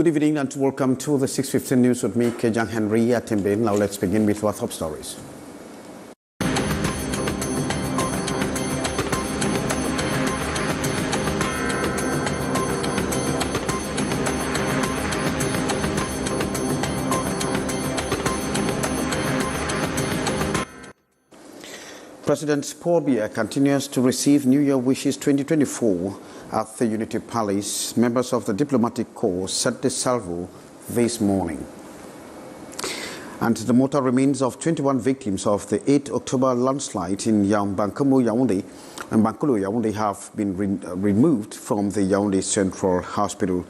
Good evening and welcome to the 6:15 News with me, Kejang Henry at Timbe. Now let's begin with our top stories. President Paul Biya continues to receive New Year wishes 2024 at the Unity Palace. Members of the diplomatic corps set the salvo this morning. And the mortal remains of 21 victims of the 8 October landslide in Bangkulu, Yaoundé have been removed from the Yaoundé Central Hospital.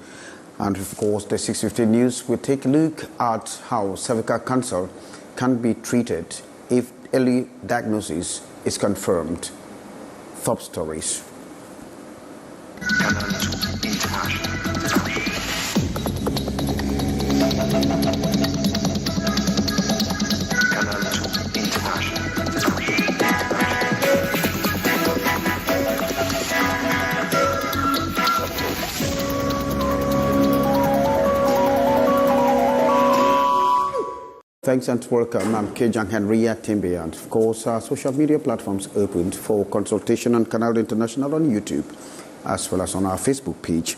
And of course, the 6:15 News will take a look at how cervical cancer can be treated if early diagnosis is confirmed. Top stories. Canal International. Canal International. Thanks and welcome. I'm Kejang Henry at Timbe, and of course our social media platforms opened for consultation on Canal International on YouTube as well as on our Facebook page.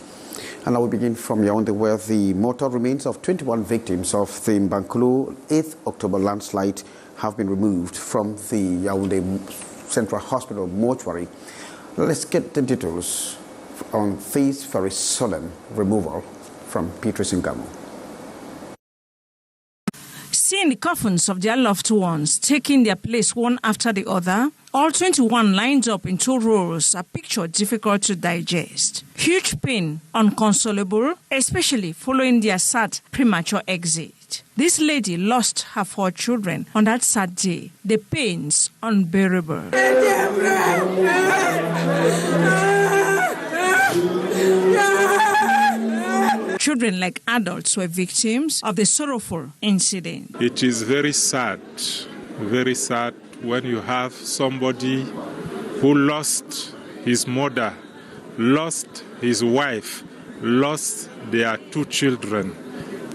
And I will begin from Yaoundé, where the mortal remains of 21 victims of the Bangkulu 8th October landslide have been removed from the Yaoundé Central Hospital mortuary. Let's get the details on this very solemn removal from Beatrice Ngamo. Seeing the coffins of their loved ones taking their place one after the other, all 21 lined up in 2 rows, a picture difficult to digest. Huge pain, unconsolable, especially following their sad premature exit. This lady lost her 4 children on that sad day. The pains unbearable. Children, like adults, were victims of the sorrowful incident. It is very sad when you have somebody who lost his mother, lost his wife, lost their 2 children.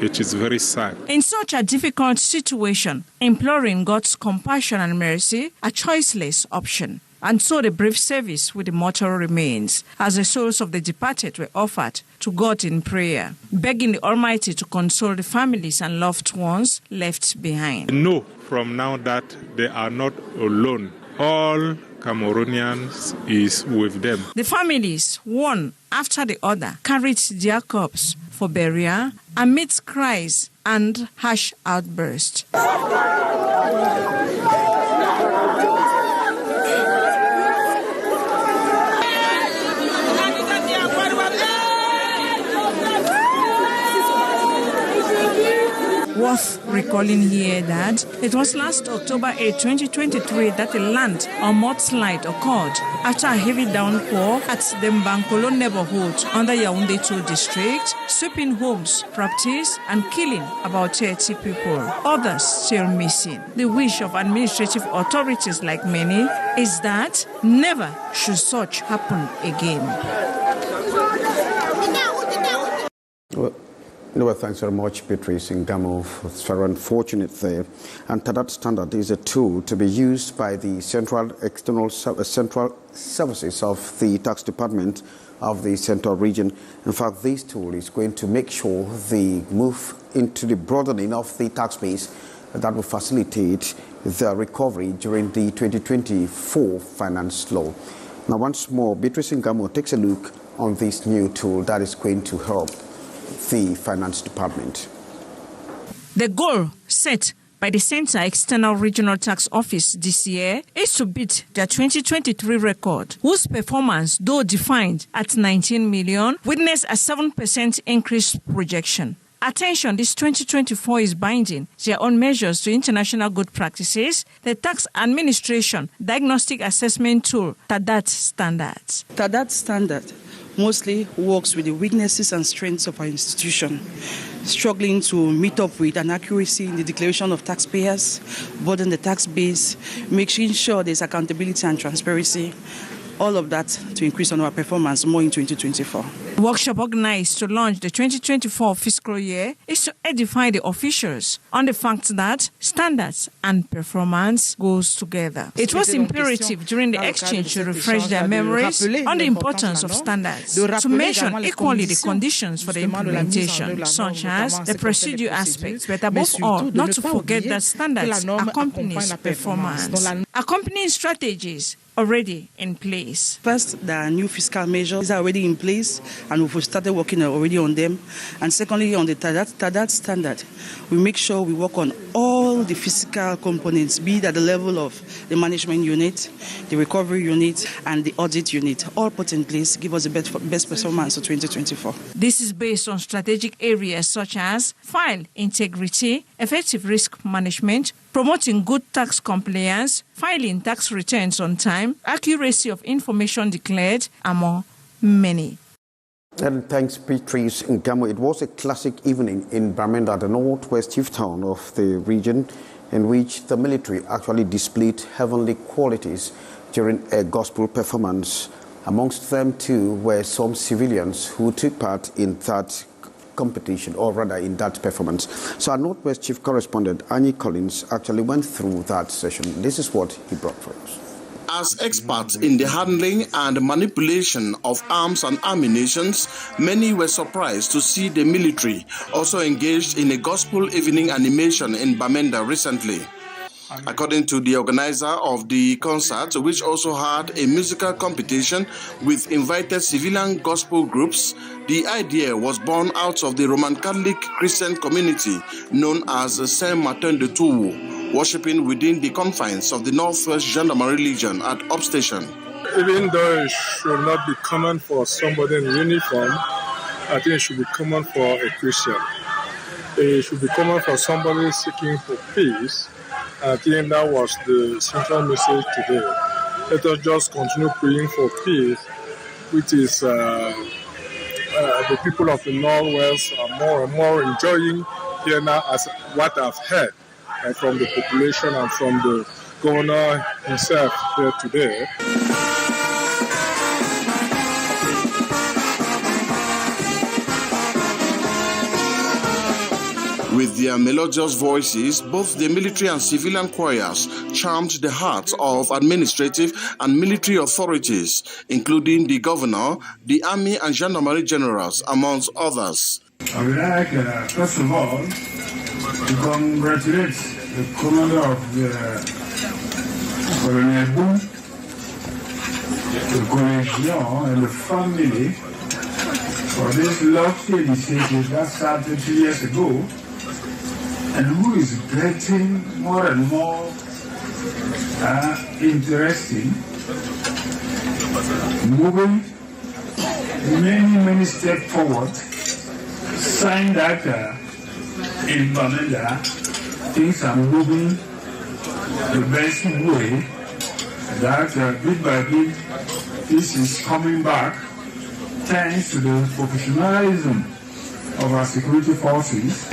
It is very sad. In such a difficult situation, imploring God's compassion and mercy, a choiceless option. And so the brief service with the mortal remains, as the souls of the departed were offered to God in prayer, begging the Almighty to console the families and loved ones left behind. Know from now that they are not alone. All Cameroonians is with them. The families, one after the other, carried their corpse for burial amidst cries and harsh outbursts. Worth recalling here that it was last October 8, 2023 that a land or mudslide occurred after a heavy downpour at the Bangkulu neighborhood under Yaoundé 2 district, sweeping homes, properties, and killing about 30 people. Others still missing. The wish of administrative authorities, like many, is that never should such happen again. Well, thanks very much, Beatrice Ngamo. It's very unfortunate there. And that standard is a tool to be used by the Central Services of the Tax Department of the Central Region. In fact, this tool is going to make sure the move into the broadening of the tax base that will facilitate the recovery during the 2024 finance law. Now, once more, Beatrice Ngamo takes a look on this new tool that is going to help the Finance Department. The goal set by the Central External Regional Tax Office this year is to beat their 2023 record, whose performance, though defined at 19 million, witnessed a 7% increase projection. Attention, this 2024 is binding their own measures to international good practices, the tax administration diagnostic assessment tool, TADAT standards. TADAT standard mostly works with the weaknesses and strengths of our institution, struggling to meet up with an accuracy in the declaration of taxpayers, burden the tax base, making sure there's accountability and transparency, all of that to increase on our performance more in 2024. The workshop organized to launch the 2024 fiscal year is to edify the officials on the fact that standards and performance goes together. It was imperative during the exchange to refresh their memories on the importance of standards, to mention equally the conditions for the implementation, such as the procedure aspects, but above all, not to forget that standards accompanies performance. Accompanying strategies already in place. First, there are new fiscal measures are already in place, and we've started working already on them. And secondly, on the TADAT standard, we make sure we work on all the fiscal components, be it at the level of the management unit, the recovery unit, and the audit unit, all put in place, give us the best performance for 2024. This is based on strategic areas such as file integrity, effective risk management, promoting good tax compliance, filing tax returns on time, accuracy of information declared, among many. And thanks, Beatrice Ngamo. It was a classic evening in Bamenda, the northwest chief town of the region, in which the military actually displayed heavenly qualities during a gospel performance. Amongst them, too, were some civilians who took part in that competition, or rather in that performance. So our Northwest Chief Correspondent, Annie Collins, actually went through that session. This is what he brought for us. As experts in the handling and manipulation of arms and ammunition, many were surprised to see the military also engaged in a gospel evening animation in Bamenda recently. According to the organizer of the concert, which also had a musical competition with invited civilian gospel groups, the idea was born out of the Roman Catholic Christian community known as Saint Martin de Tours, worshipping within the confines of the Northwest Gendarmerie Legion at Upstation. Even though it should not be common for somebody in uniform, I think it should be common for a Christian. It should be common for somebody seeking for peace. I think that was the central message today. Let us just continue praying for peace, which is the people of the Northwest are more and more enjoying here now, as what I've heard from the population and from the governor himself here today. With their melodious voices, both the military and civilian choirs charmed the hearts of administrative and military authorities, including the governor, the army and gendarmerie generals, amongst others. I would like, first of all, to congratulate the commander of the Colonel Boone, the Collegian and the family for this lofty initiative that started 2 years ago, and who is getting more and more interesting, moving many steps forward. Sign that in Bamenda, things are moving the best way, that bit by bit this is coming back thanks to the professionalism of our security forces.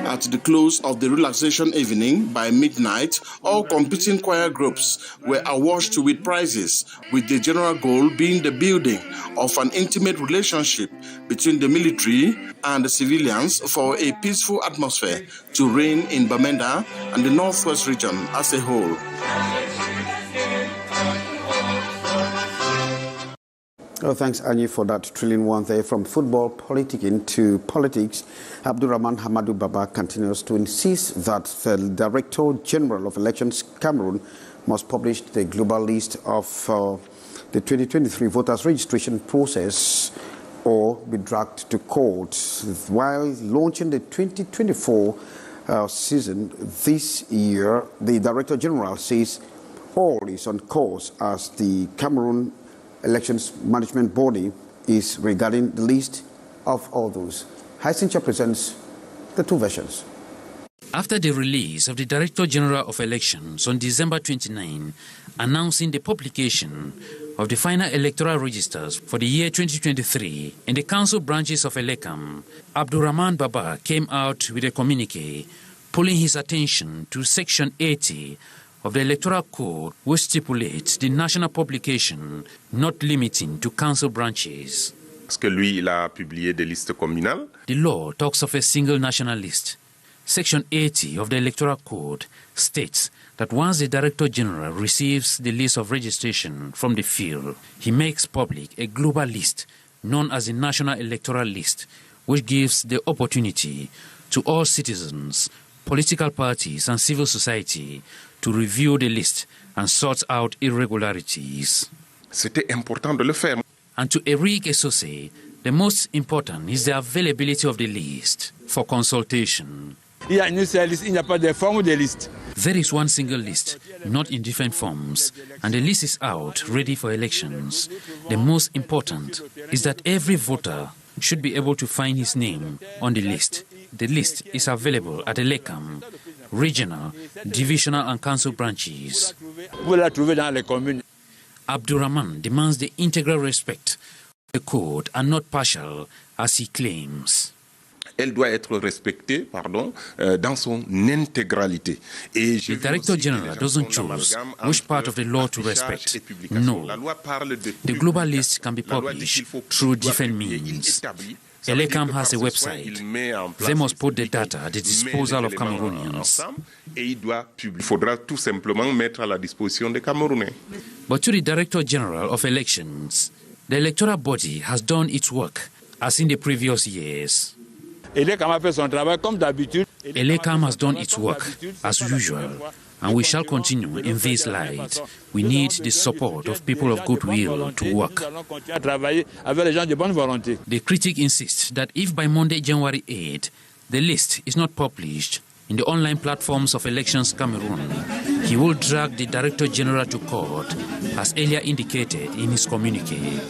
At the close of the relaxation evening, by midnight, all competing choir groups were awarded with prizes, with the general goal being the building of an intimate relationship between the military and the civilians for a peaceful atmosphere to reign in Bamenda and the Northwest region as a whole. Oh, thanks, Annie, for that thrilling one there. From football politicking to politics, Abdurrahman Hamadou Baba continues to insist that the Director General of Elections Cameroon must publish the global list of the 2023 voters registration process or be dragged to court. While launching the 2024 season this year, the Director General says all is on course as the Cameroon Elections Management Body is regarding the list of all those. Hyacinthia presents the two versions. After the release of the Director General of Elections on December 29, announcing the publication of the final electoral registers for the year 2023 in the council branches of Elekam, Abdurrahman Baba came out with a communique pulling his attention to Section 80 of the Electoral Code, which stipulates the national publication not limiting to council branches. Parce que lui, il a publié des listes communales. The law talks of a single national list. Section 80 of the Electoral Code states that once the Director General receives the list of registration from the field, he makes public a global list known as the National Electoral List, which gives the opportunity to all citizens, political parties and civil society to review the list and sort out irregularities. C'était important de le faire. And to Eric Esose, the most important is the availability of the list for consultation. There is one single list, not in different forms, and the list is out, ready for elections. The most important is that every voter should be able to find his name on the list. The list is available at Elekam, regional, divisional and council branches. Abdurrahman demands the integral respect of the code and not partial, as he claims. Elle doit être respectée, dans son intégralité. Et the Director General doesn't choose which part of the law to respect. No. The global list can be published through different means. Elekam has a website. They must put the data at the disposal of Cameroonians. Il faudra tout simplement mettre à la disposition des Camerounais. But to the Director General of Elections, the electoral body has done its work as in the previous years. Elekam has done its work as usual, and we shall continue in this light. We need the support of people of goodwill to work. The critic insists that if by Monday, January 8, the list is not published in the online platforms of Elections Cameroon, he will drag the Director General to court, as earlier indicated in his communique.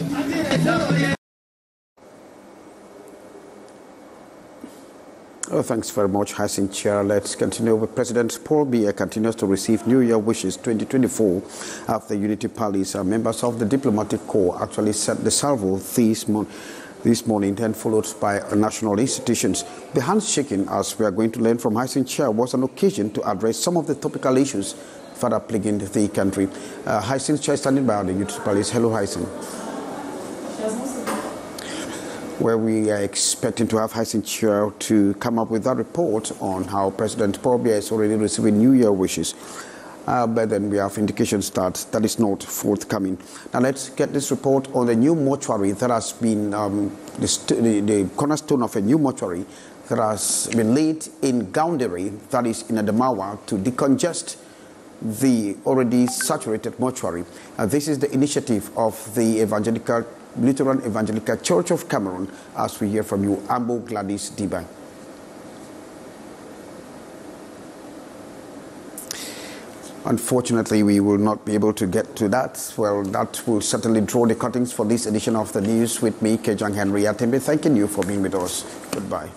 Oh, thanks very much, Hassan Chair. Let's continue with President Paul Biya continues to receive New Year wishes 2024 at the Unity Palace. Members of the diplomatic corps actually set the salvo this morning, then followed by national institutions. The handshaking, as we are going to learn from Hassan Chair, was an occasion to address some of the topical issues further plaguing the country. Hassan Chair standing by the Unity Palace. Hello, Hassan. Where we are expecting to have Hassan Chair to come up with that report on how President Paul Biya is already receiving New Year wishes. But then we have indications that that is not forthcoming. Now let's get this report on the new mortuary that has been the cornerstone of a new mortuary that has been laid in Gaunderi, that is in Adamawa, to decongest the already saturated mortuary. This is the initiative of the Lutheran Evangelical Church of Cameroon, as we hear from you, Ambo Gladys Diba. Unfortunately, we will not be able to get to that. Well, that will certainly draw the cuttings for this edition of the news with me, Kejang Henry Atembe. Thanking you for being with us. Goodbye.